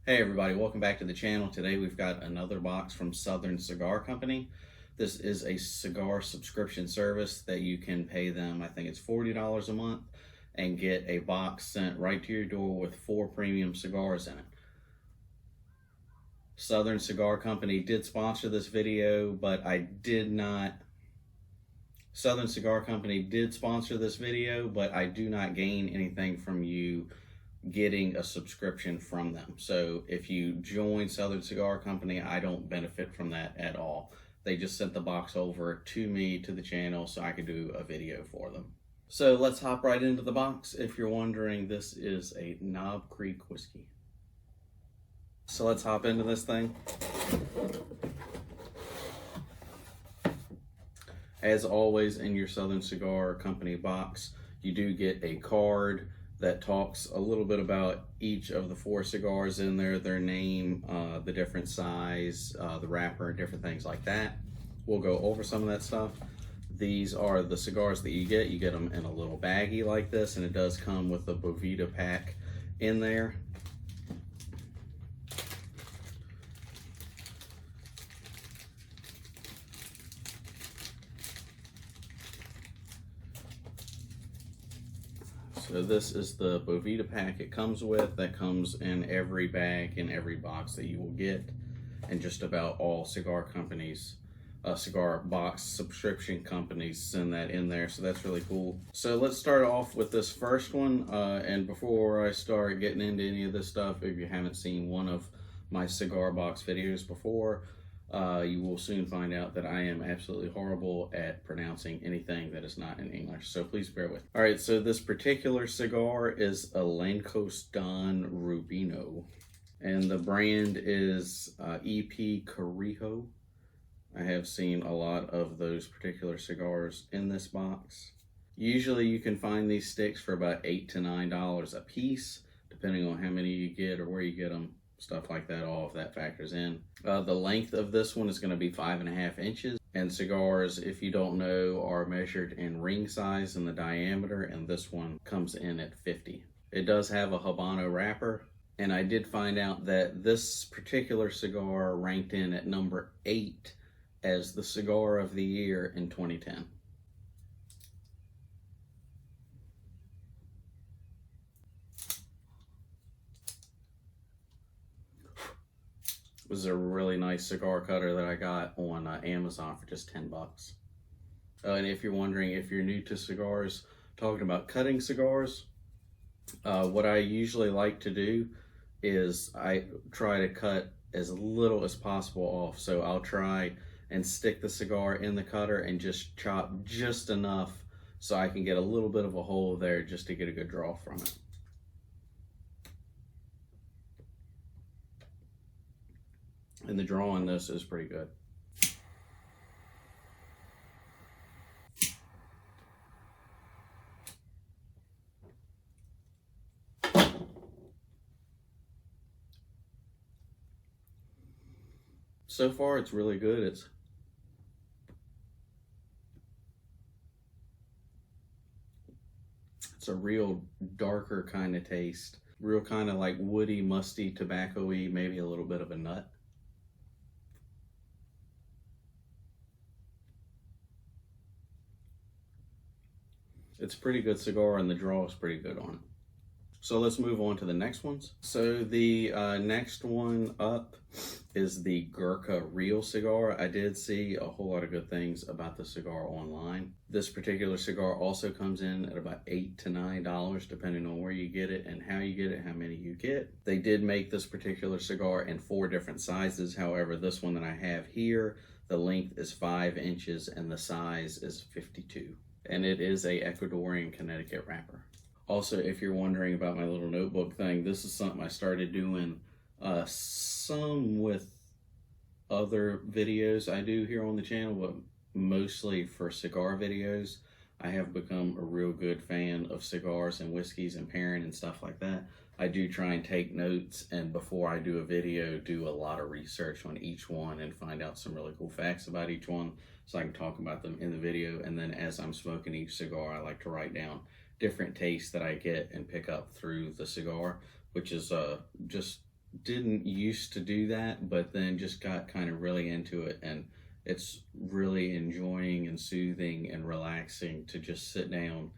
Hey everybody, welcome back to the channel. Today we've got another box from Southern Cigar Company. This is a cigar subscription service that you can pay them, I think it's $40 a month, and get a box sent right to your door with 4 premium cigars in it. Southern Cigar Company did sponsor this video, but I did not. Southern Cigar Company did sponsor this video, but I do not gain anything from you getting a subscription from them. So if you join Southern Cigar Company, I don't benefit from that at all. They just sent the box over to me, to the channel, so I could do a video for them. So let's hop right into the box. If you're wondering, this is a Knob Creek whiskey. So let's hop into this thing. As always, in your Southern Cigar Company box, you do get a card that talks a little bit about each of the 4 cigars in there, their name, the different size, the wrapper, and different things like that. We'll go over some of that stuff. These are the cigars that you get. You get them in a little baggie like this, and it does come with the Boveda pack in there. So this is the Boveda pack it comes with. That comes in every bag, in every box that you will get. And just about all cigar companies, cigar box subscription companies send that in there. So that's really cool. So let's start off with this first one. And before I start getting into any of this stuff, if you haven't seen one of my cigar box videos before, you will soon find out that I am absolutely horrible at pronouncing anything that is not in English, so please bear with me. All right, so this particular cigar is a Lancos Don Rubino, and the brand is EP Carijo. I have seen a lot of those particular cigars in this box. Usually you can find these sticks for about $8 to $9 a piece, depending on how many you get or where you get them. Stuff like that, all of that factors in. The length of this one is going to be 5.5 inches, and cigars, if you don't know, are measured in ring size in the diameter, and this one comes in at 50. It does have a Habano wrapper, and I did find out that this particular cigar ranked in at number 8 as the cigar of the year in 2010. This is a really nice cigar cutter that I got on Amazon for just 10 bucks. And if you're wondering, if you're new to cigars, talking about cutting cigars, what I usually like to do is I try to cut as little as possible off. So I'll try and stick the cigar in the cutter and just chop just enough so I can get a little bit of a hole there just to get a good draw from it. And the draw on this is pretty good. So far, it's really good. It's a real darker kind of taste. Real kind of like woody, musty, tobacco-y, maybe a little bit of a nut. It's a pretty good cigar, and the draw is pretty good on it. So let's move on to the next ones. So the next one up is the Gurkha Real cigar. I did see a whole lot of good things about the cigar online. This particular cigar also comes in at about $8 to $9, depending on where you get it and how you get it, how many you get. They did make this particular cigar in 4 different sizes. However, this one that I have here, the length is 5 inches and the size is 52. And it is a Ecuadorian Connecticut wrapper. Also, if you're wondering about my little notebook thing, this is something I started doing some with other videos I do here on the channel, but mostly for cigar videos. I have become a real good fan of cigars and whiskeys and pairing and stuff like that. I do try and take notes, and before I do a video, do a lot of research on each one and find out some really cool facts about each one so I can talk about them in the video. And then as I'm smoking each cigar, I like to write down different tastes that I get and pick up through the cigar, which is just didn't used to do that, but then just got kind of really into it, and it's really enjoying and soothing and relaxing to just sit down,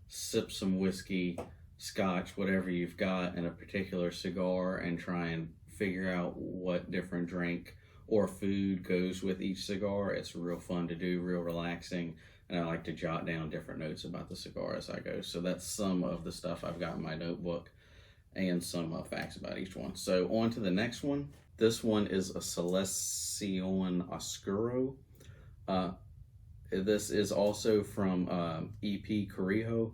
sip some whiskey, scotch, whatever you've got, and a particular cigar, and try and figure out what different drink or food goes with each cigar. It's real fun to do, real relaxing, and I like to jot down different notes about the cigar as I go. So that's some of the stuff I've got in my notebook, and some facts about each one. So on to the next one. This one is a Selección Oscuro. This is also from EP Carrillo.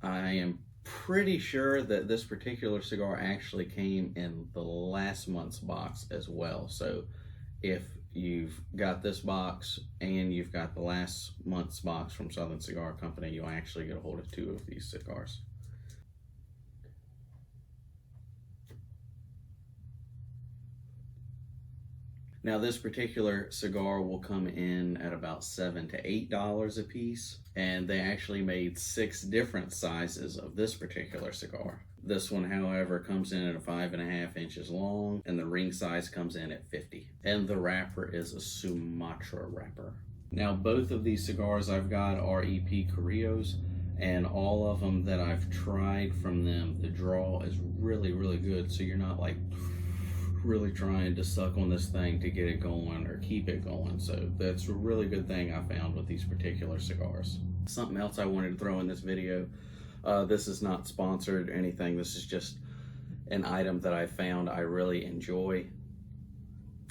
I am pretty sure that this particular cigar actually came in the last month's box as well. So if you've got this box and you've got the last month's box from Southern Cigar Company, you'll actually get a hold of 2 of these cigars. Now this particular cigar will come in at about $7 to $8 a piece, and they actually made 6 different sizes of this particular cigar. This one, however, comes in at 5.5 inches long, and the ring size comes in at 50. And the wrapper is a Sumatra wrapper. Now both of these cigars I've got are EP Carrillos, and all of them that I've tried from them, the draw is really, really good, so you're not like really trying to suck on this thing to get it going or keep it going. So that's a really good thing I found with these particular cigars. Something else I wanted to throw in this video, this is not sponsored or anything, this is just an item that I found I really enjoy.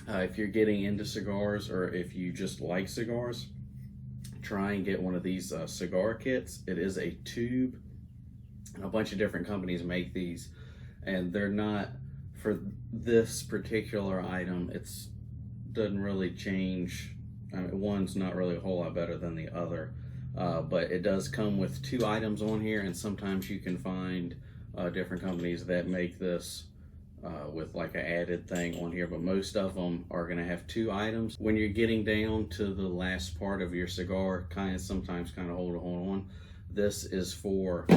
If you're getting into cigars, or if you just like cigars, try and get one of these cigar kits. It is a tube, and a bunch of different companies make these, and they're not, for this particular item, it's doesn't really change. I mean, one's not really a whole lot better than the other, but it does come with 2 items on here, and sometimes you can find different companies that make this with like an added thing on here, but most of them are going to have 2 items. When you're getting down to the last part of your cigar, sometimes hold on. This is for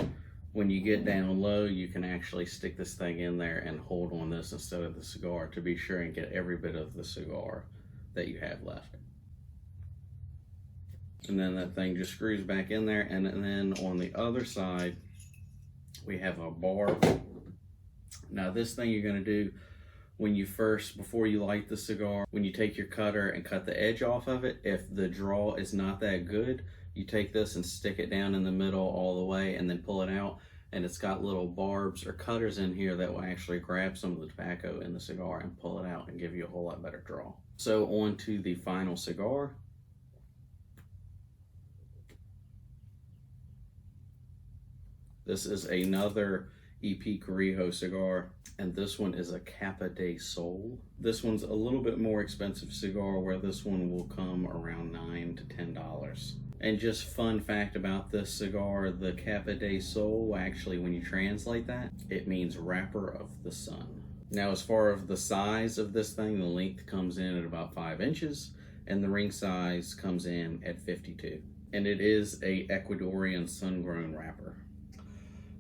when you get down low, you can actually stick this thing in there and hold on this instead of the cigar to be sure and get every bit of the cigar that you have left. And then that thing just screws back in there, and then on the other side we have a barb. Now this thing you're going to do when you before you light the cigar, when you take your cutter and cut the edge off of it, if the draw is not that good, you take this and stick it down in the middle all the way and then pull it out, and it's got little barbs or cutters in here that will actually grab some of the tobacco in the cigar and pull it out and give you a whole lot better draw. So on to the final cigar. This is another EP Carrillo cigar, and this one is a Capa de Sol. This one's a little bit more expensive cigar, where this one will come around $9 to $10. And just fun fact about this cigar, the Capa de Sol, actually when you translate that, it means wrapper of the sun. Now as far as the size of this thing, the length comes in at about 5 inches, and the ring size comes in at 52. And it is a Ecuadorian sun-grown wrapper.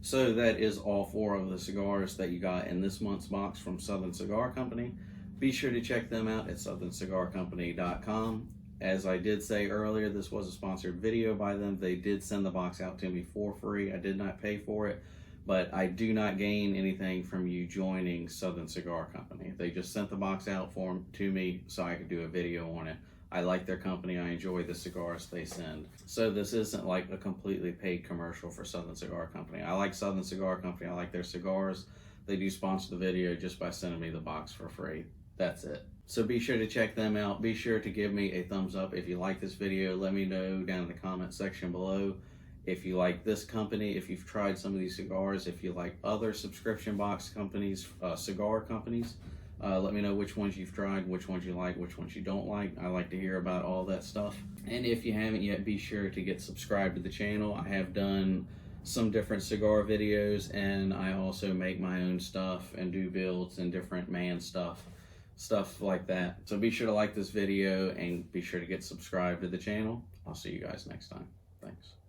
So that is all 4 of the cigars that you got in this month's box from Southern Cigar Company. Be sure to check them out at southerncigarcompany.com. As I did say earlier, this was a sponsored video by them. They did send the box out to me for free. I did not pay for it, but I do not gain anything from you joining Southern Cigar Company. They just sent the box out to me so I could do a video on it. I like their company. I enjoy the cigars they send. So this isn't like a completely paid commercial for Southern Cigar Company. I like Southern Cigar Company. I like their cigars. They do sponsor the video just by sending me the box for free. That's it. So be sure to check them out. Be sure to give me a thumbs up if you like this video. Let me know down in the comment section below if you like this company, if you've tried some of these cigars, if you like other subscription box companies, cigar companies. Let me know which ones you've tried, which ones you like, which ones you don't like. I like to hear about all that stuff. And if you haven't yet, be sure to get subscribed to the channel. I have done some different cigar videos, and I also make my own stuff and do builds and different stuff like that. So be sure to like this video and be sure to get subscribed to the channel. I'll see you guys next time. Thanks.